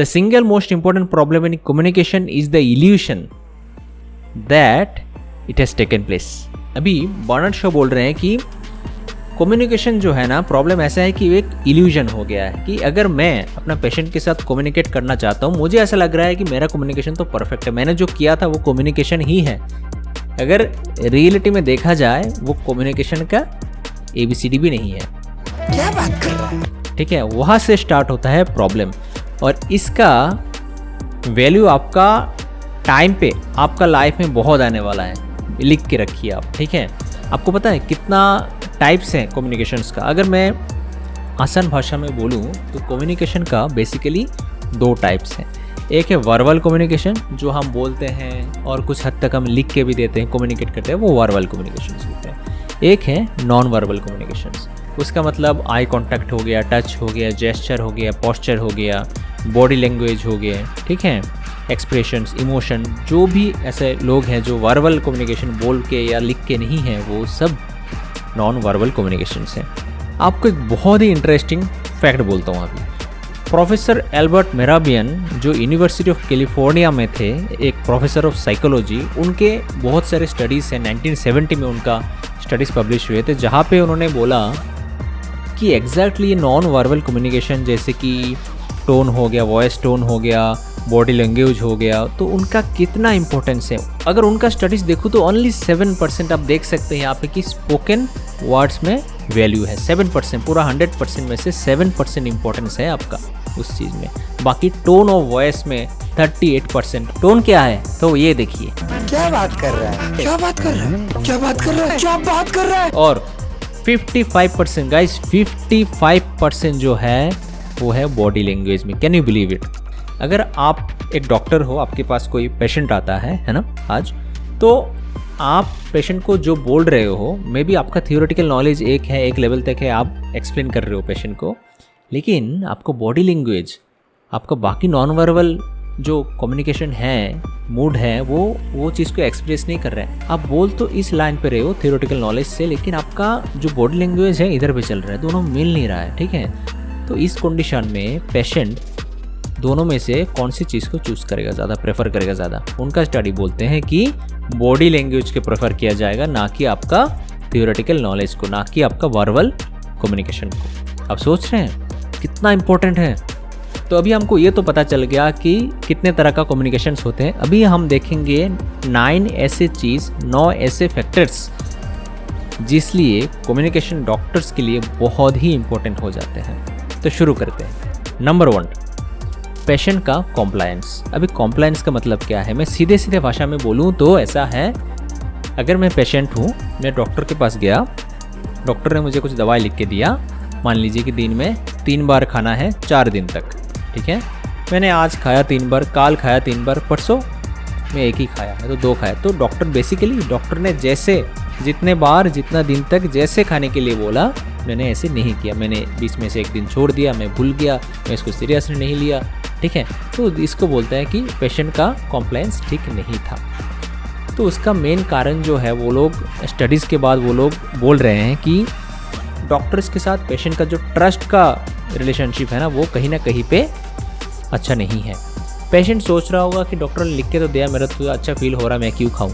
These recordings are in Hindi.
The single most important problem in communication is the evolution that it has taken place. अभी बर्नार्ड शॉ बोल रहे हैं कि कम्युनिकेशन जो है ना, प्रॉब्लम ऐसा है कि एक इल्यूजन हो गया है कि अगर मैं अपना पेशेंट के साथ कम्युनिकेट करना चाहता हूँ, मुझे ऐसा लग रहा है कि मेरा कम्युनिकेशन तो परफेक्ट है, मैंने जो किया था वो कम्युनिकेशन ही है। अगर रियलिटी में देखा जाए वो कम्युनिकेशन का ABCD भी नहीं है। क्या बात कर रहा है? ठीक है, वहाँ से स्टार्ट होता है प्रॉब्लम। और इसका वैल्यू आपका टाइम पे, आपका लाइफ में बहुत आने वाला है, लिख के रखिए आप। ठीक है, आपको पता है कितना टाइप्स हैं कम्युनिकेशंस का। अगर मैं आसान भाषा में बोलूँ तो कम्युनिकेशन का बेसिकली 2 टाइप्स हैं। एक है वर्बल कम्युनिकेशन, जो हम बोलते हैं और कुछ हद तक हम लिख के भी देते हैं, कम्युनिकेट करते हैं, वो वर्बल कम्युनिकेशंस होते हैं। एक है नॉन वर्बल कम्युनिकेशंस, उसका मतलब आई कांटेक्ट हो गया, टच हो गया, जेस्चर हो गया, पोस्चर हो गया, बॉडी लैंग्वेज हो गया। ठीक है, एक्सप्रेशंस, इमोशन, जो भी ऐसे लोग हैं जो वर्बल कम्युनिकेशन बोल के या लिख के नहीं हैं, वो सब नॉन वर्बल कम्युनिकेशंस हैं। आपको एक बहुत ही इंटरेस्टिंग फैक्ट बोलता हूँ अभी। प्रोफेसर एल्बर्ट मेहराबियन, जो यूनिवर्सिटी ऑफ कैलिफोर्निया में थे, एक प्रोफेसर ऑफ साइकोलॉजी, उनके बहुत सारे स्टडीज़ हैं। 1970 में उनका स्टडीज़ पब्लिश हुए थे, जहाँ पे उन्होंने बोला कि एग्जैक्टली नॉन वर्बल कम्युनिकेशन, जैसे कि टोन हो गया, वॉइस टोन हो गया, बॉडी लैंग्वेज हो गया, तो उनका कितना इंपॉर्टेंस है। अगर उनका स्टडीज़ देखूँ तो ओनली 7% आप देख सकते हैं यहाँ पे कि स्पोकन वर्ड्स में वैल्यू है। 7%, पूरा 100% में से 7% इंपॉर्टेंस है आपका उस चीज़ में। बाकी टोन ऑफ वॉइस में 38%। टोन क्या है तो ये देखिए। क्या बात कर रहा है? क्या बात कर रहा है? क्या बात कर रहा है? क्या बात कर रहा है? और 55% गाइस, 55% जो है वो है बॉडी लैंग्वेज में। Can you believe it? अगर आप एक डॉक्टर हो, आपके पास कोई पेशेंट आता है ना आज, तो आप पेशेंट को जो बोल रहे हो, मे बी आपका थियोरेटिकल नॉलेज एक लेवल तक है, आप एक्सप्लेन कर रहे हो पेशेंट को, लेकिन आपको बॉडी लैंग्वेज, आपका बाकी नॉन वर्बल जो कम्युनिकेशन है, मूड है, वो चीज़ को एक्सप्रेस नहीं कर रहे हैं। आप बोल तो इस लाइन पे रहे हो थियोरेटिकल नॉलेज से, लेकिन आपका जो बॉडी लैंग्वेज है इधर पे चल रहा है, दोनों मिल नहीं रहा है। ठीक है, तो इस कंडीशन में पेशेंट दोनों में से कौन सी चीज़ को चूज़ करेगा, ज़्यादा प्रेफर करेगा? ज़्यादा उनका स्टडी बोलते हैं कि बॉडी लैंग्वेज को प्रेफर किया जाएगा, ना कि आपका थियोरेटिकल नॉलेज को, ना कि आपका वर्बल कम्युनिकेशन को। आप सोच रहे हैं कितना इंपॉर्टेंट है? तो अभी हमको ये तो पता चल गया कि कितने तरह का कम्युनिकेशंस होते हैं। अभी हम देखेंगे 9 ऐसे चीज़, 9 ऐसे फैक्टर्स जिसलिए कम्युनिकेशन डॉक्टर्स के लिए बहुत ही इंपॉर्टेंट हो जाते हैं। तो शुरू करते हैं। नंबर 1, पेशेंट का कॉम्प्लायंस। अभी कॉम्प्लायंस का मतलब क्या है? मैं सीधे भाषा में बोलूँ तो ऐसा है, अगर मैं पेशेंट हूँ, मैं डॉक्टर के पास गया, डॉक्टर ने मुझे कुछ दवाई लिख के दिया, मान लीजिए कि दिन में 3 बार खाना है 4 दिन तक। ठीक है, मैंने आज खाया 3 बार, काल खाया 3 बार, परसों मैं 1 ही खाया है, तो 2 खाया। तो डॉक्टर ने जैसे जितने बार, जितना दिन तक जैसे खाने के लिए बोला, मैंने ऐसे नहीं किया। मैंने बीच में से 1 दिन छोड़ दिया, मैं भूल गया, मैं इसको सीरियसली नहीं लिया। ठीक है, तो इसको बोलते हैं कि पेशेंट का कॉम्प्लायंस ठीक नहीं था। तो उसका मेन कारण जो है, वो लोग स्टडीज़ के बाद वो लोग बोल रहे हैं कि डॉक्टर्स के साथ पेशेंट का जो ट्रस्ट का रिलेशनशिप है ना, वो कहीं ना कहीं पे अच्छा नहीं है। पेशेंट सोच रहा होगा कि डॉक्टर ने लिख के तो दिया, मेरा तो अच्छा फील हो रहा है, मैं क्यों खाऊं?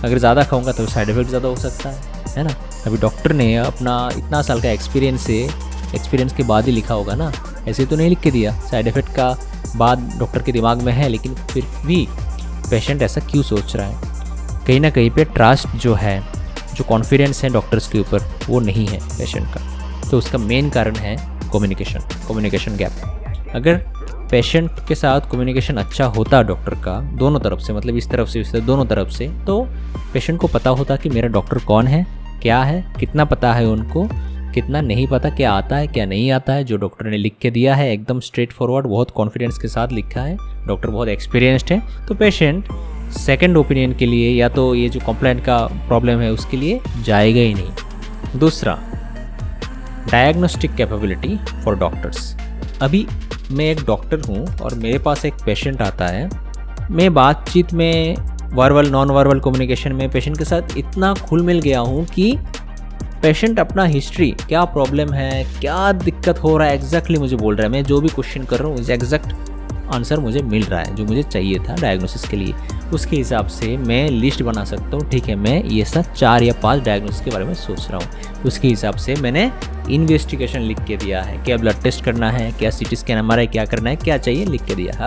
अगर ज़्यादा खाऊंगा तो साइड इफेक्ट ज़्यादा हो सकता है ना। अभी डॉक्टर ने अपना इतना साल का एक्सपीरियंस के बाद ही लिखा होगा ना, ऐसे तो नहीं लिख के दिया। साइड इफेक्ट का बात डॉक्टर के दिमाग में है, लेकिन फिर भी पेशेंट ऐसा क्यों सोच रहा है? कहीं ना कहीं पे ट्रस्ट जो है, जो कॉन्फिडेंस है डॉक्टर्स के ऊपर, वो नहीं है पेशेंट का। तो उसका मेन कारण है कम्युनिकेशन गैप। अगर पेशेंट के साथ कम्युनिकेशन अच्छा होता डॉक्टर का, दोनों तरफ से, मतलब इस तरफ से, दोनों तरफ से, तो पेशेंट को पता होता कि मेरा डॉक्टर कौन है, क्या है, कितना पता है उनको, कितना नहीं पता, क्या आता है, क्या नहीं आता है। जो डॉक्टर ने लिख के दिया है एकदम स्ट्रेट फॉरवर्ड, बहुत कॉन्फिडेंस के साथ लिखा है, डॉक्टर बहुत एक्सपीरियंस्ड है, तो पेशेंट सेकंड ओपिनियन के लिए या तो ये जो कंप्लेंट का प्रॉब्लम है उसके लिए जाएगा ही नहीं। दूसरा, डायग्नोस्टिक कैपेबिलिटी फॉर डॉक्टर्स। अभी मैं एक डॉक्टर हूँ और मेरे पास एक पेशेंट आता है, मैं बातचीत में, वर्बल नॉन वर्बल कम्युनिकेशन में पेशेंट के साथ इतना घुल मिल गया हूँ कि पेशेंट अपना हिस्ट्री, क्या प्रॉब्लम है, क्या दिक्कत हो रहा है, एग्जैक्टली मुझे बोल रहा है। मैं जो भी क्वेश्चन कर रहा हूँ एग्जैक्ट आंसर मुझे मिल रहा है जो मुझे चाहिए था डायग्नोसिस के लिए, उसके हिसाब से मैं लिस्ट बना सकता हूँ। ठीक है, मैं ये सब 4 या 5 डायग्नोसिस के बारे में सोच रहा हूँ, उसके हिसाब से मैंने इन्वेस्टिगेशन लिख के दिया है, क्या ब्लड टेस्ट करना है, क्या CT स्कैन हमारा क्या करना है, क्या चाहिए लिख के दिया है।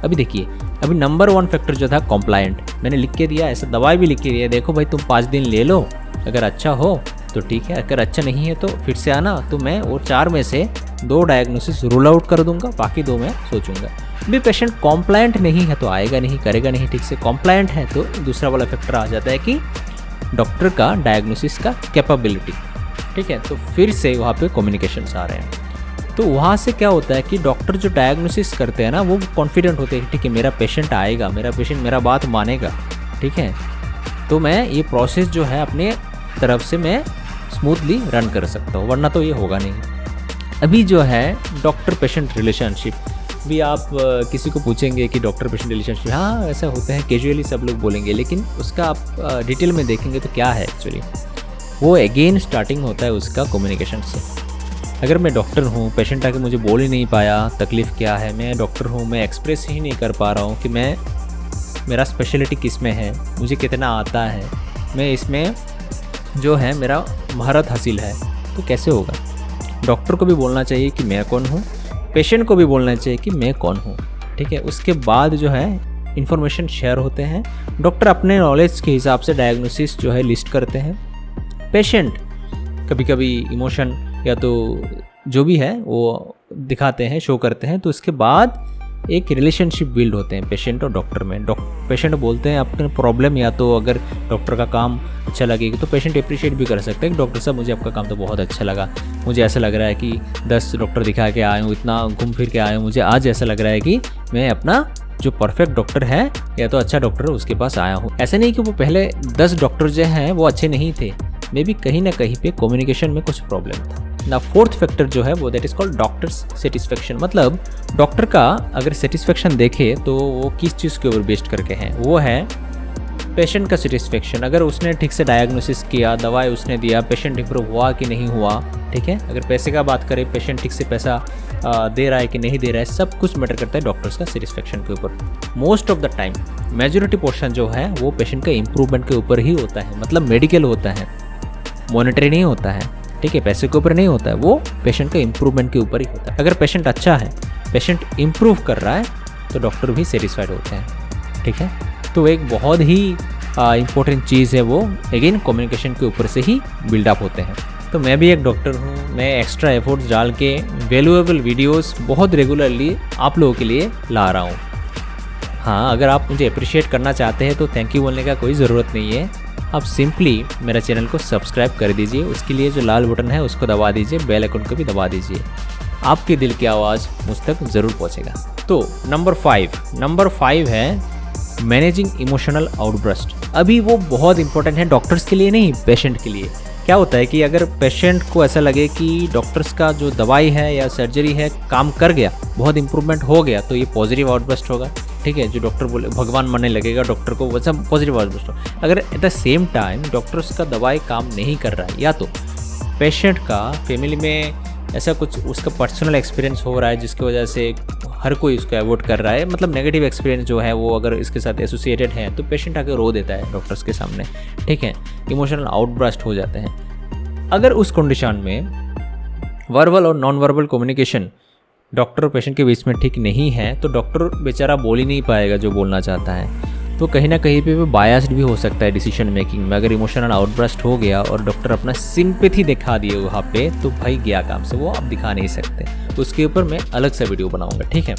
अभी देखिए, अभी नंबर 1 फैक्टर जो था कॉम्प्लायंट, मैंने लिख के दिया, ऐसा दवाई भी लिख के दिया, देखो भाई तुम 5 दिन ले लो, अगर अच्छा हो तो ठीक है, अगर अच्छा नहीं है तो फिर से आना। तो मैं वो 4 में से 2 डायग्नोसिस रूल आउट कर दूंगा, बाकी 2 मैं सोचूंगा। भी पेशेंट कॉम्प्लायंट नहीं है तो आएगा नहीं, करेगा नहीं ठीक से। कॉम्प्लायंट है तो दूसरा वाला फैक्टर आ जाता है कि डॉक्टर का डायग्नोसिस का कैपेबिलिटी। ठीक है, तो फिर से वहाँ पे कम्युनिकेशंस आ रहे हैं। तो वहाँ से क्या होता है कि डॉक्टर जो डायग्नोसिस करते हैं ना, वो कॉन्फिडेंट होते हैं, ठीक है मेरा पेशेंट आएगा, मेरा पेशेंट मेरा बात मानेगा। ठीक है, तो मैं ये प्रोसेस जो है अपने तरफ से मैं स्मूथली रन कर सकता हूँ, वरना तो ये होगा नहीं। अभी जो है डॉक्टर पेशेंट रिलेशनशिप, भी आप किसी को पूछेंगे कि डॉक्टर पेशेंट रिलेशनशिप, हाँ ऐसा होता है, कैजुअली सब लोग बोलेंगे, लेकिन उसका आप डिटेल में देखेंगे तो क्या है एक्चुअली, वो अगेन स्टार्टिंग होता है उसका कम्युनिकेशन से। अगर मैं डॉक्टर हूँ, पेशेंट आके मुझे बोल ही नहीं पाया तकलीफ़ क्या है, मैं डॉक्टर हूँ, मैं एक्सप्रेस ही नहीं कर पा रहा हूँ कि मेरा स्पेशलिटी किस में है, मुझे कितना आता है, मैं इसमें जो है मेरा महारत हासिल है, तो कैसे होगा। डॉक्टर को भी बोलना चाहिए कि मैं कौन हूँ, पेशेंट को भी बोलना चाहिए कि मैं कौन हूँ। ठीक है, उसके बाद जो है इन्फॉर्मेशन शेयर होते हैं, डॉक्टर अपने नॉलेज के हिसाब से डायग्नोसिस जो है लिस्ट करते हैं, पेशेंट कभी कभी इमोशन या तो जो भी है वो दिखाते हैं, शो करते हैं। तो उसके बाद एक रिलेशनशिप बिल्ड होते हैं पेशेंट और डॉक्टर में। पेशेंट बोलते हैं अपने प्रॉब्लम, या तो अगर डॉक्टर का काम अच्छा लगेगा तो पेशेंट अप्रिशिएट भी कर सकते हैं कि डॉक्टर साहब मुझे आपका काम तो बहुत अच्छा लगा, मुझे ऐसा लग रहा है कि 10 डॉक्टर दिखा के आया हूँ, इतना घूम फिर के आया हूँ, मुझे आज ऐसा लग रहा है कि मैं अपना जो परफेक्ट डॉक्टर है या तो अच्छा डॉक्टर है उसके पास आया हूँ। ऐसा नहीं कि वो पहले 10 डॉक्टर जो हैं वो अच्छे नहीं थे, मे बी कहीं ना कहीं पे कम्युनिकेशन में कुछ प्रॉब्लम था ना। 4th फैक्टर जो है वो that is called doctors satisfaction. मतलब डॉक्टर का अगर सेटिस्फेक्शन देखे तो वो किस चीज़ के ऊपर बेस्ड करके है, वो है पेशेंट का सेटिस्फेक्शन। अगर उसने ठीक से डायग्नोसिस किया, दवाई उसने दिया, पेशेंट इंप्रूव हुआ कि नहीं हुआ। ठीक है, अगर पैसे का बात करें, पेशेंट ठीक से पैसा दे रहा है कि नहीं दे रहा है, सब कुछ मैटर करता है डॉक्टर्स का सेटिस्फेक्शन के ऊपर। Most of the time majority portion जो है वो पेशेंट का इंप्रूवमेंट के ऊपर ही होता है, मतलब मेडिकल होता है, मॉनिटरी नहीं होता है। ठीक है, पैसे के ऊपर नहीं होता है, वो पेशेंट का इंप्रूवमेंट के ऊपर ही होता है। अगर पेशेंट अच्छा है, पेशेंट इंप्रूव कर रहा है, तो डॉक्टर भी सेटिस्फाइड होते हैं। ठीक है, तो एक बहुत ही इम्पोर्टेंट चीज़ है वो, अगेन कम्युनिकेशन के ऊपर से ही बिल्डअप होते हैं। तो मैं भी एक डॉक्टर हूँ, मैं एक्स्ट्रा एफर्ट्स डाल के वैल्यूएबल वीडियोस बहुत रेगुलरली आप लोगों के लिए ला रहा हूँ। हाँ, अगर आप मुझे अप्रिशिएट करना चाहते हैं तो थैंक यू बोलने का कोई ज़रूरत नहीं है, आप सिंपली मेरा चैनल को सब्सक्राइब कर दीजिए, उसके लिए जो लाल बटन है उसको दबा दीजिए, बेल आइकन को भी दबा दीजिए, आपके दिल की आवाज़ मुझ तक ज़रूर पहुँचेगा। तो नंबर 5 है मैनेजिंग इमोशनल आउटबर्स्ट। अभी वो बहुत इंपॉर्टेंट है डॉक्टर्स के लिए नहीं, पेशेंट के लिए। क्या होता है कि अगर पेशेंट को ऐसा लगे कि डॉक्टर्स का जो दवाई है या सर्जरी है काम कर गया, बहुत इंप्रूवमेंट हो गया, तो ये पॉजिटिव आउटबर्स्ट होगा। ठीक है, जो डॉक्टर बोले भगवान मानने लगेगा डॉक्टर को, वैसा पॉजिटिव आउटबर्स्ट हो। अगर at the same time doctors का दवाई काम नहीं कर रहा है, या तो पेशेंट का फैमिली में ऐसा कुछ उसका पर्सनल एक्सपीरियंस हो रहा है जिसकी वजह से हर कोई उसको अवॉइड कर रहा है, मतलब नेगेटिव एक्सपीरियंस जो है वो अगर इसके साथ एसोसिएटेड है, तो पेशेंट आके रो देता है डॉक्टर्स के सामने। ठीक है, इमोशनल आउटबर्स्ट हो जाते हैं। अगर उस कंडीशन में वर्बल और नॉन वर्बल कम्युनिकेशन डॉक्टर और पेशेंट के बीच में ठीक नहीं है, तो डॉक्टर बेचारा बोल ही नहीं पाएगा जो बोलना चाहता है, तो कहीं ना कहीं पे बायस्ड भी हो सकता है डिसीजन मेकिंग में। अगर इमोशनल आउटबर्स्ट हो गया और डॉक्टर अपना सिंपैथी दिखा दिए वहाँ पे, तो भाई गया काम से, वो आप दिखा नहीं सकते। तो उसके ऊपर मैं अलग सा वीडियो बनाऊंगा। ठीक है,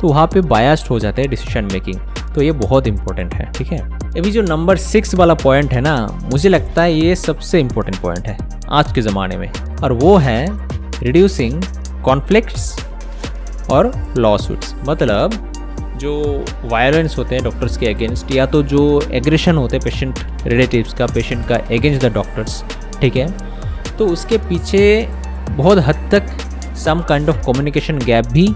तो वहाँ पे बायस्ड हो जाते हैं डिसीजन मेकिंग, तो ये बहुत इंपॉर्टेंट है। ठीक है, अभी जो नंबर 6 वाला पॉइंट है ना, मुझे लगता है ये सबसे इम्पोर्टेंट पॉइंट है आज के ज़माने में, और वो है रिड्यूसिंग कॉन्फ्लिक्ट्स और लॉसूट्स। मतलब जो वायलेंस होते हैं डॉक्टर्स के अगेंस्ट, या तो जो एग्रेशन होते हैं पेशेंट रिलेटिव्स का पेशेंट का अगेंस्ट द डॉक्टर्स। ठीक है, तो उसके पीछे बहुत हद तक some kind of communication gap भी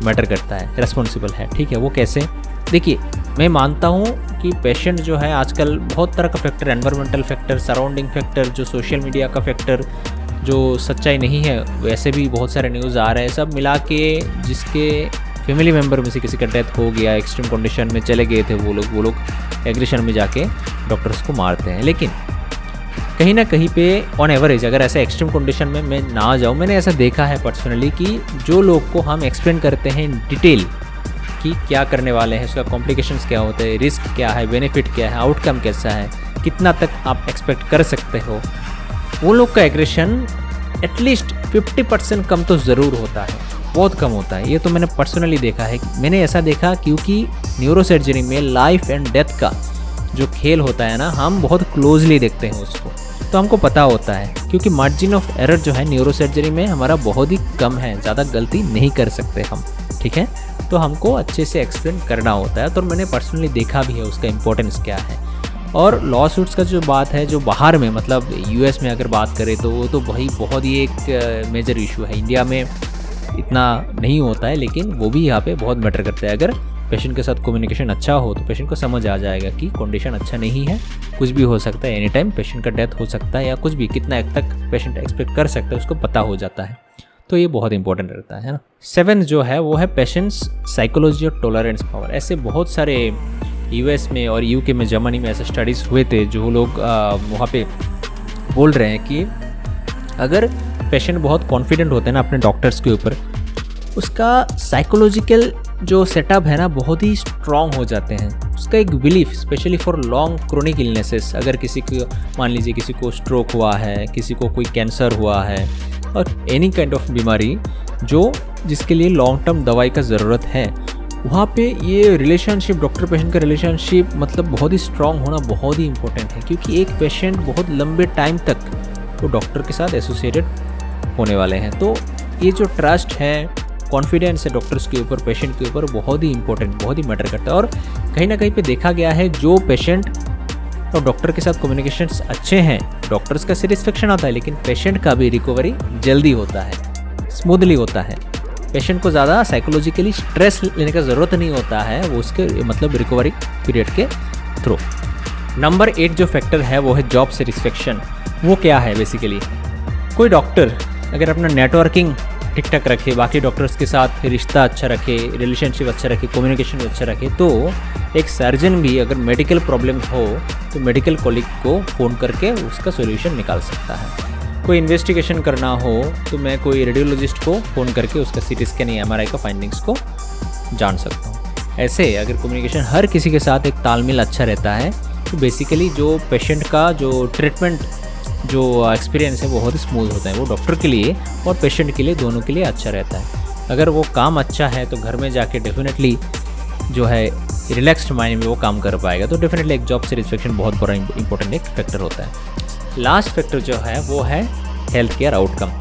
मैटर करता है, रिस्पॉन्सिबल है। ठीक है, वो कैसे? देखिए, मैं मानता हूँ कि पेशेंट जो है आजकल बहुत तरह का factor, environmental factor, surrounding factor, जो सोशल मीडिया का फैक्टर, जो सच्चाई नहीं है वैसे भी बहुत सारे न्यूज़ आ रहे हैं, सब मिला के जिसके फैमिली मेम्बर में से किसी का डेथ हो गया, एक्सट्रीम कंडीशन में चले गए थे वो लोग एग्रेशन में जाके डॉक्टर्स को मारते हैं। लेकिन कहीं ना कहीं पे ऑन एवरेज अगर ऐसा एक्सट्रीम कंडीशन में मैं ना जाऊँ, मैंने ऐसा देखा है पर्सनली कि जो लोग को हम एक्सप्लेन करते हैं डिटेल कि क्या करने वाले हैं, उसका कॉम्प्लिकेशंस क्या होते हैं, रिस्क क्या है, बेनिफिट क्या है, आउटकम कैसा है, कितना तक आप एक्सपेक्ट कर सकते हो, वो लोग का एग्रेशन एटलीस्ट 50% कम तो ज़रूर होता है, बहुत कम होता है। ये तो मैंने पर्सनली देखा है। मैंने ऐसा देखा क्योंकि न्यूरोसर्जरी में लाइफ एंड डेथ का जो खेल होता है ना, हम बहुत क्लोजली देखते हैं उसको, तो हमको पता होता है क्योंकि मार्जिन ऑफ एरर जो है न्यूरोसर्जरी में हमारा बहुत ही कम है, ज़्यादा गलती नहीं कर सकते हम, ठीक है। तो हमको अच्छे से एक्सप्लेन करना होता है, तो मैंने पर्सनली देखा भी है उसका इम्पोर्टेंस क्या है। और लॉ सूट्स का जो बात है, जो बाहर में मतलब यूएस में अगर बात करें तो वो तो वही बहुत ही एक मेजर इशू है। इंडिया में इतना नहीं होता है, लेकिन वो भी यहाँ पे बहुत मैटर करता है। अगर पेशेंट के साथ कम्युनिकेशन अच्छा हो तो पेशेंट को समझ आ जाएगा कि कंडीशन अच्छा नहीं है, कुछ भी हो सकता है, एनी टाइम पेशेंट का डेथ हो सकता है या कुछ भी, कितना तक पेशेंट एक्सपेक्ट कर सकता है उसको पता हो जाता है। तो ये बहुत इंपॉर्टेंट रहता है ना। 7th जो है वो है पेशेंट्स साइकोलॉजी और टॉलरेंस पावर। ऐसे बहुत सारे यूएस में और यूके में, जर्मनी में ऐसे स्टडीज़ हुए थे जो लोग वहाँ पे बोल रहे हैं कि अगर पेशेंट बहुत कॉन्फिडेंट होते हैं ना अपने डॉक्टर्स के ऊपर, उसका साइकोलॉजिकल जो सेटअप है ना बहुत ही स्ट्रॉन्ग हो जाते हैं। उसका एक belief, specially for long chronic illnesses, अगर किसी को मान लीजिए किसी को स्ट्रोक हुआ है, किसी को कोई कैंसर हुआ है और एनी काइंड ऑफ बीमारी जो जिसके लिए लॉन्ग टर्म दवाई का ज़रूरत है, वहाँ पे ये रिलेशनशिप, डॉक्टर पेशेंट का रिलेशनशिप मतलब बहुत ही स्ट्रॉन्ग होना बहुत ही इंपॉर्टेंट है। क्योंकि एक पेशेंट बहुत लंबे टाइम तक वो डॉक्टर के साथ एसोसिएटेड होने वाले हैं। तो ये जो ट्रस्ट है, कॉन्फिडेंस है डॉक्टर्स के ऊपर, पेशेंट के ऊपर, बहुत ही इंपॉर्टेंट, बहुत ही मैटर करता है। और कहीं ना कहीं पे देखा गया है जो पेशेंट और डॉक्टर के साथ कम्युनिकेशंस अच्छे हैं, डॉक्टर्स का सेटिस्फेक्शन आता है, लेकिन पेशेंट का भी रिकवरी जल्दी होता है, स्मूथली होता है। पेशेंट को ज़्यादा साइकोलॉजिकली स्ट्रेस लेने का ज़रूरत नहीं होता है वो उसके मतलब रिकवरी पीरियड के थ्रू। नंबर 8 जो फैक्टर है वो है जॉब सेटिस्फेक्शन। वो क्या है बेसिकली, कोई डॉक्टर अगर अपना नेटवर्किंग ठीक ठाक रखे, बाकी डॉक्टर्स के साथ रिश्ता अच्छा रखे, रिलेशनशिप अच्छा रखे, कम्युनिकेशन अच्छा रखे, तो एक सर्जन भी अगर मेडिकल प्रॉब्लम हो तो मेडिकल कॉलीग को फ़ोन करके उसका सोल्यूशन निकाल सकता है। कोई इन्वेस्टिगेशन करना हो तो मैं कोई रेडियोलॉजिस्ट को फ़ोन करके उसका सीटी स्कैन या एमआरआई का फाइंडिंग्स को जान सकता हूँ। ऐसे अगर कम्युनिकेशन हर किसी के साथ एक तालमेल अच्छा रहता है तो बेसिकली जो पेशेंट का जो ट्रीटमेंट जो एक्सपीरियंस है बहुत ही स्मूथ होता है। वो डॉक्टर के लिए और पेशेंट के लिए, दोनों के लिए अच्छा रहता है। अगर वो काम अच्छा है तो घर में जाके डेफिनेटली जो है रिलैक्स्ड माइंड में वो काम कर पाएगा। तो डेफिनेटली एक जॉब सेटिस्फेक्शन बहुत बड़ा इंपॉर्टेंट एक फैक्टर होता है। लास्ट फैक्टर जो है वो है हेल्थ केयर आउटकम।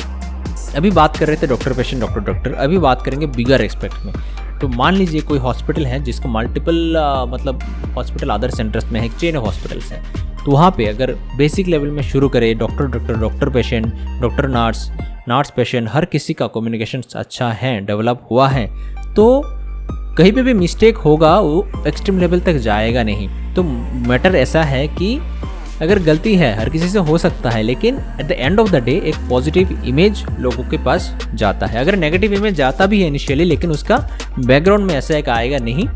अभी बात कर रहे थे डॉक्टर पेशेंट, डॉक्टर, अभी बात करेंगे बिगर एस्पेक्ट में। तो मान लीजिए कोई हॉस्पिटल है जिसको मल्टीपल मतलब हॉस्पिटल अदर सेंटर्स में है, एक चेन ऑफ हॉस्पिटल्स हैं, तो वहाँ पे अगर बेसिक लेवल में शुरू करें doctor patient, doctor nurse patient, हर किसी का कम्युनिकेशन अच्छा है, डेवलप हुआ है, तो कहीं पे भी मिस्टेक होगा वो एक्सट्रीम लेवल तक जाएगा नहीं। तो मैटर ऐसा है कि अगर गलती है हर किसी से हो सकता है, लेकिन at the end of the day एक पॉजिटिव इमेज लोगों के पास जाता है। अगर नेगेटिव इमेज जाता भी है इनिशियली, लेकिन उसका बैकग्राउंड में ऐसा एक आएगा नहीं,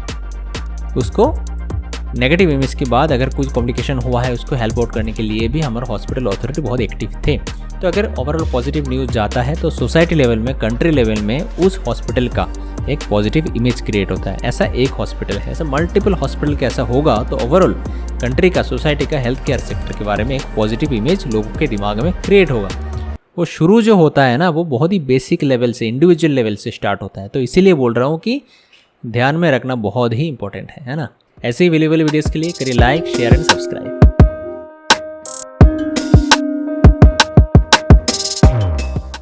उसको नेगेटिव इमेज के बाद अगर कुछ कॉम्प्लिकेशन हुआ है उसको हेल्प आउट करने के लिए भी हमारा हॉस्पिटल अथॉरिटी बहुत एक्टिव थे। तो अगर ओवरऑल पॉजिटिव न्यूज़ जाता है तो सोसाइटी लेवल में, कंट्री लेवल में उस हॉस्पिटल का एक पॉजिटिव इमेज क्रिएट होता है। ऐसा एक हॉस्पिटल है, ऐसा मल्टीपल हॉस्पिटल का ऐसा होगा तो ओवरऑल कंट्री का, सोसाइटी का, हेल्थ केयर सेक्टर के बारे में एक पॉजिटिव इमेज लोगों के दिमाग में क्रिएट होगा। वो शुरू जो होता है ना वो बहुत ही बेसिक लेवल से, इंडिविजुअल लेवल से स्टार्ट होता है। तो इसीलिए बोल रहा हूँ कि ध्यान में रखना बहुत ही इंपॉर्टेंट है ना। ऐसे ही अवेलेबल वीडियोज़ के लिए करिए लाइक, शेयर एंड सब्सक्राइब।